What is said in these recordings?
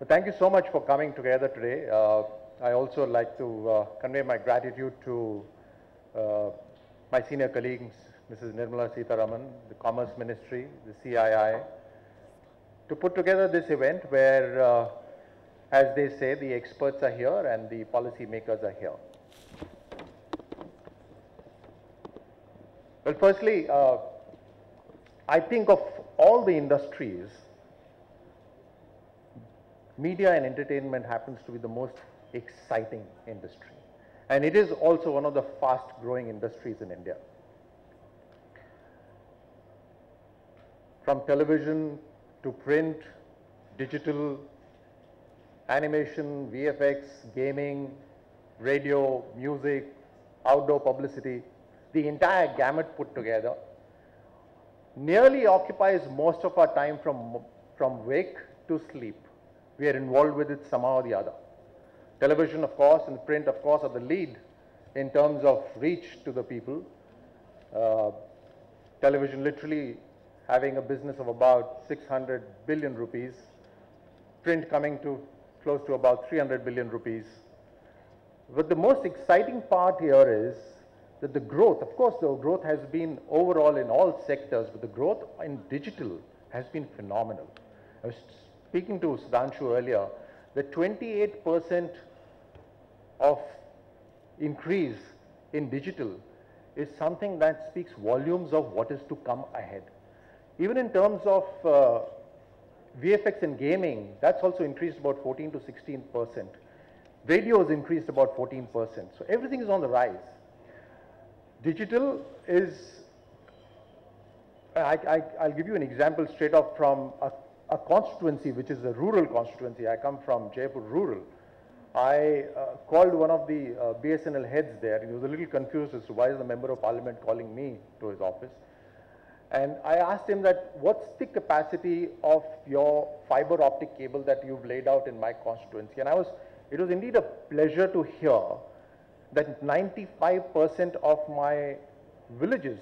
Thank you so much for coming together today. I also like to convey my gratitude to my senior colleagues, Mrs. Nirmala Sitharaman, the Commerce Ministry, the CII, to put together this event where, as they say, the experts are here and the policy makers are here. Well, firstly, I think of all the industries, media and entertainment happens to be the most exciting industry. And it is also one of the fast growing industries in India. From television to print, digital, animation, VFX, gaming, radio, music, outdoor publicity, the entire gamut put together nearly occupies most of our time from wake to sleep. We are involved with it somehow or the other. Television, of course, and print, of course, are the lead in terms of reach to the people. Television literally having a business of about 600 billion rupees, print coming to close to about 300 billion rupees. But the most exciting part here is that the growth, of course, the growth has been overall in all sectors, but the growth in digital has been phenomenal. I was speaking to Sudhanshu earlier, the 28% of increase in digital is something that speaks volumes of what is to come ahead. Even in terms of VFX and gaming, that's also increased about 14 to 16%. Radio has increased about 14%. So everything is on the rise. Digital is, I'll give you an example straight off from a constituency, which is a rural constituency. I come from Jaipur rural. I called one of the BSNL heads there, and he was a little confused as to why is the member of parliament calling me to his office. And I asked him that, what's the capacity of your fiber optic cable that you've laid out in my constituency? And it was indeed a pleasure to hear that 95% of my villages,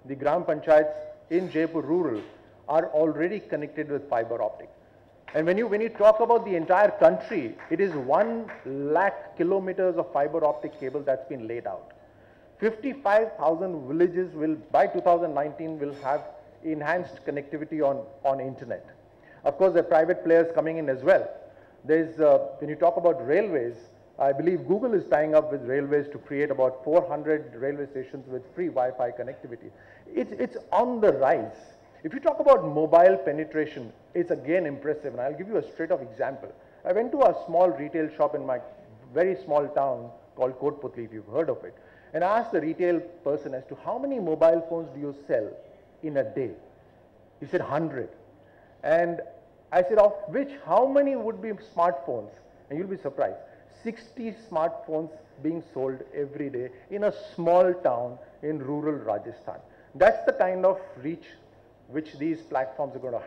the Gram Panchayats in Jaipur rural, are already connected with fiber optic. And when you talk about the entire country, it is 1 lakh kilometers of fiber optic cable that's been laid out. 55,000 villages will, by 2019, will have enhanced connectivity on internet. Of course, there are private players coming in as well. There's, when you talk about railways, I believe Google is tying up with railways to create about 400 railway stations with free Wi-Fi connectivity. It's on the rise. If you talk about mobile penetration, it's again impressive, and I'll give you a straight-off example. I went to a small retail shop in my very small town called Kotputli, if you've heard of it, and I asked the retail person as to how many mobile phones do you sell in a day? He said 100. And I said, of which, how many would be smartphones? And you'll be surprised. 60 smartphones being sold every day in a small town in rural Rajasthan. That's the kind of reach which these platforms are going to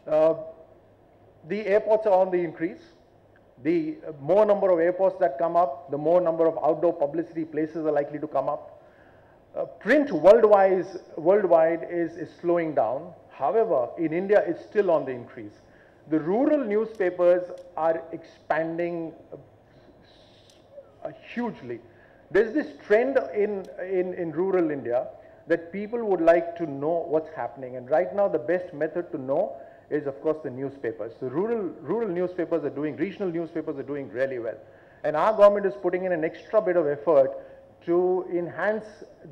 have. The airports are on the increase. The more number of airports that come up, the more number of outdoor publicity places are likely to come up. Print worldwide is slowing down. However, in India, it's still on the increase. The rural newspapers are expanding hugely. There's this trend in rural India that people would like to know what's happening. And right now, the best method to know is, of course, the newspapers. The rural newspapers are doing, regional newspapers are doing really well. And our government is putting in an extra bit of effort to enhance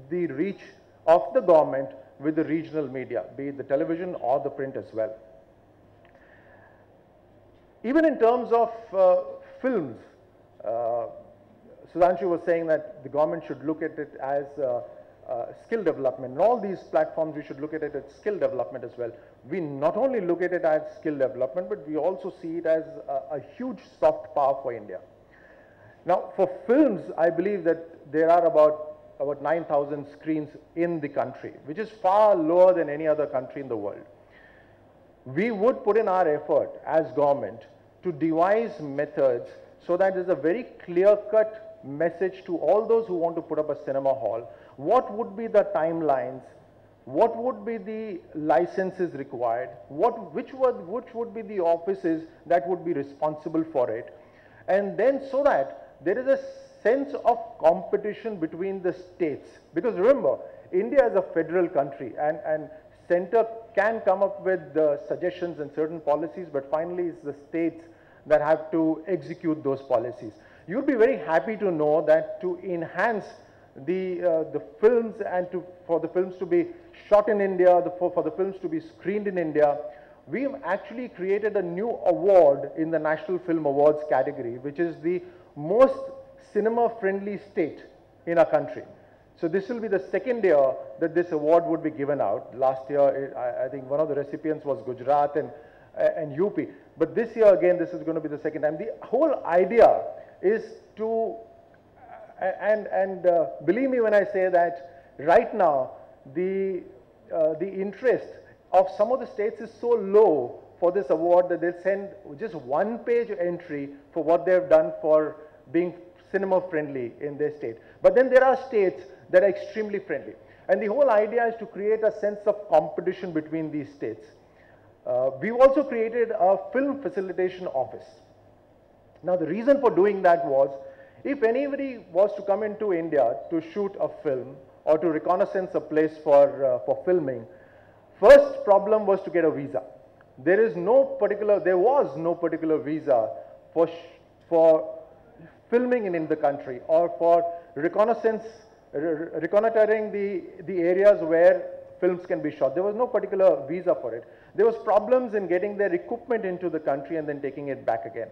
the reach of the government with the regional media, be it the television or the print as well. Even in terms of films, Sudhanshu was saying that the government should look at it as skill development. And all these platforms, we should look at it as skill development as well. We not only look at it as skill development, but we also see it as a huge soft power for India. Now, for films, I believe that there are about 9,000 screens in the country, which is far lower than any other country in the world. We would put in our effort as government to devise methods so that there's a very clear-cut message to all those who want to put up a cinema hall. What would be the timelines what would be the licenses required, which would be the offices that would be responsible for it, and then so that there is a sense of competition between the states. Because remember, India is a federal country, and center can come up with suggestions and certain policies, but finally it's the states that have to execute those policies. You'd be very happy to know that to enhance the films and for the films to be shot in India, for the films to be screened in India, we've actually created a new award in the National Film Awards category, which is the most cinema-friendly state in our country. So this will be the second year that this award would be given out. Last year, I think one of the recipients was Gujarat and UP. But this year, again, this is going to be the second time. The whole idea is to, believe me when I say that right now, the interest of some of the states is so low for this award that they'll send just one-page entry for what they've done for being cinema friendly in their state. But then there are states that are extremely friendly. And the whole idea is to create a sense of competition between these states. We've also created a film facilitation office. Now the reason for doing that was, if anybody was to come into India to shoot a film or to reconnaissance a place for filming, first problem was to get a visa. There was no particular visa for filming in the country or for reconnaissance, reconnoitering the areas where films can be shot. There was no particular visa for it. There was problems in getting their equipment into the country and then taking it back again.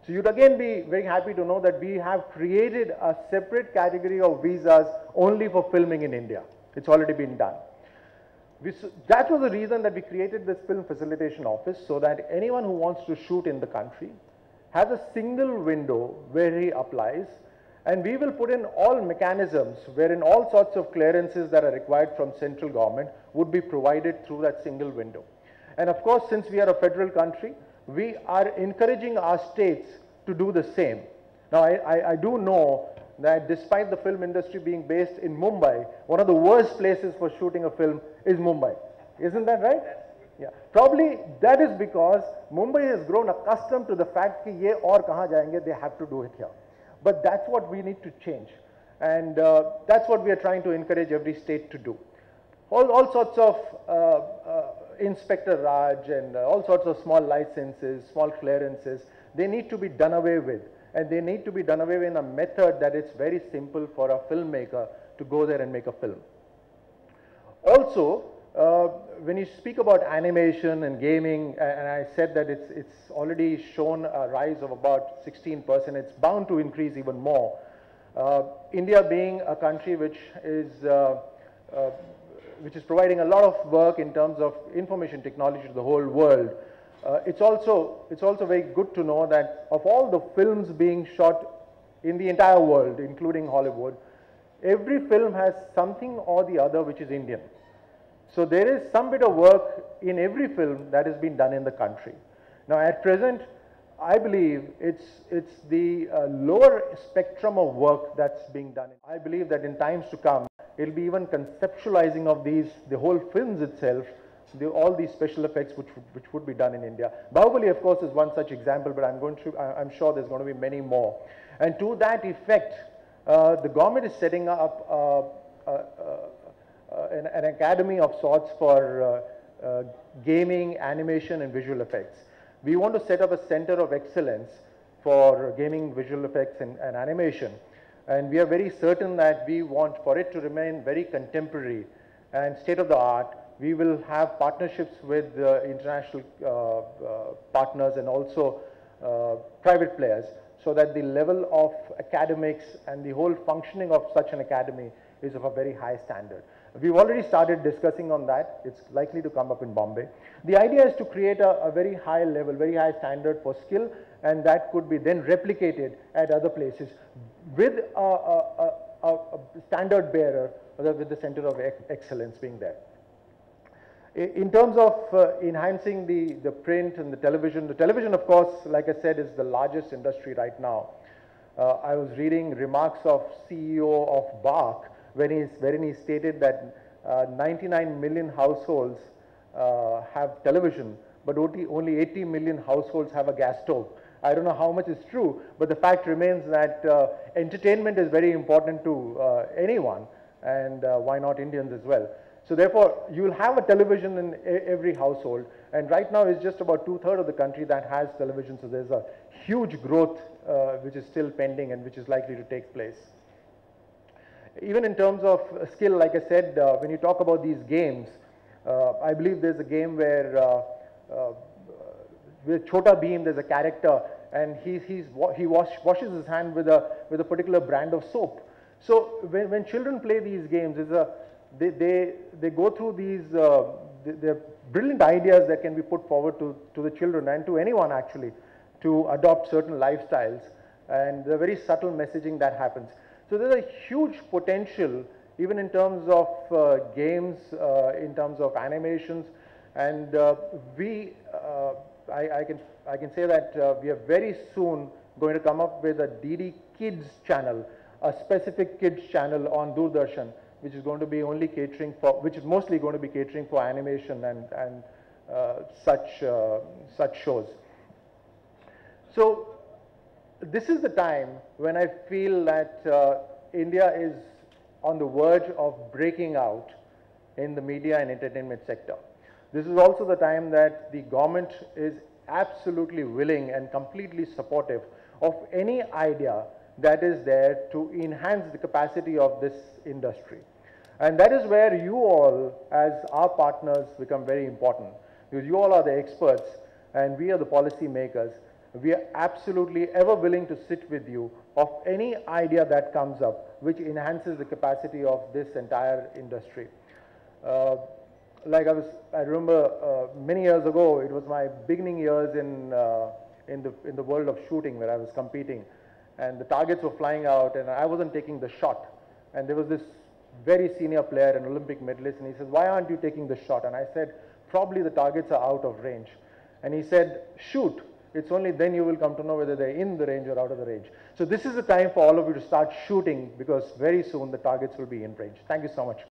So you'd again be very happy to know that we have created a separate category of visas only for filming in India. It's already been done. That was the reason that we created this film facilitation office, so that anyone who wants to shoot in the country has a single window where he applies, and we will put in all mechanisms wherein all sorts of clearances that are required from central government would be provided through that single window. And of course, since we are a federal country, we are encouraging our states to do the same. Now, I do know that despite the film industry being based in Mumbai, one of the worst places for shooting a film is Mumbai. Isn't that right? Yeah. Probably that is because Mumbai has grown accustomed to the fact that ye aur kahan jayenge, they have to do it here. But that's what we need to change. And that's what we are trying to encourage every state to do. All sorts of Inspector Raj and all sorts of small licenses, small clearances, they need to be done away with. And they need to be done away with in a method that it's very simple for a filmmaker to go there and make a film. Also, when you speak about animation and gaming, and I said that it's already shown a rise of about 16%, it's bound to increase even more. India being a country which is providing a lot of work in terms of information technology to the whole world, it's also very good to know that of all the films being shot in the entire world, including Hollywood, every film has something or the other which is Indian. So there is some bit of work in every film that has been done in the country. Now at present, I believe it's the lower spectrum of work that's being done. I believe that in times to come, it'll be even conceptualizing of the whole films itself, all these special effects which would be done in India. Bahubali, of course, is one such example, but I'm sure there's going to be many more. And to that effect, the government is setting up an academy of sorts for gaming, animation, and visual effects. We want to set up a center of excellence for gaming, visual effects, and animation. And we are very certain that we want for it to remain very contemporary and state-of-the-art. We will have partnerships with international partners and also private players, so that the level of academics and the whole functioning of such an academy is of a very high standard. We've already started discussing on that. It's likely to come up in Bombay. The idea is to create a very high level, very high standard for skill, and that could be then replicated at other places with a standard bearer, with the center of excellence being there. In terms of enhancing the print and the television, of course, like I said, is the largest industry right now. I was reading remarks of CEO of BARC, wherein he stated that 99 million households have television, but only 80 million households have a gas stove. I don't know how much is true, but the fact remains that entertainment is very important to anyone, and why not Indians as well. So therefore, you will have a television in every household, and right now it's just about 2/3 of the country that has television, so there's a huge growth which is still pending and which is likely to take place. Even in terms of skill, like I said, when you talk about these games, I believe there's a game where with Chota Bheem, there's a character, and he washes his hand with a particular brand of soap. So when children play these games, they go through these they're brilliant ideas that can be put forward to the children and to anyone actually to adopt certain lifestyles, and the very subtle messaging that happens. So there's a huge potential even in terms of games, in terms of animations, and I can say that we are very soon going to come up with a DD Kids channel, a specific kids channel on Doordarshan, which is going to be only catering for, which is mostly going to be catering for animation and such shows. So this is the time when I feel that India is on the verge of breaking out in the media and entertainment sector. This is also the time that the government is absolutely willing and completely supportive of any idea that is there to enhance the capacity of this industry. And that is where you all, as our partners, become very important, because you all are the experts and we are the policy makers. We are absolutely ever willing to sit with you of any idea that comes up which enhances the capacity of this entire industry. Like I remember many years ago, it was my beginning years in the world of shooting where I was competing, and the targets were flying out and I wasn't taking the shot. And there was this very senior player, an Olympic medalist, and he says, "Why aren't you taking the shot?" And I said, "Probably the targets are out of range." And he said, "Shoot. It's only then you will come to know whether they're in the range or out of the range." So this is the time for all of you to start shooting, because very soon the targets will be in range. Thank you so much.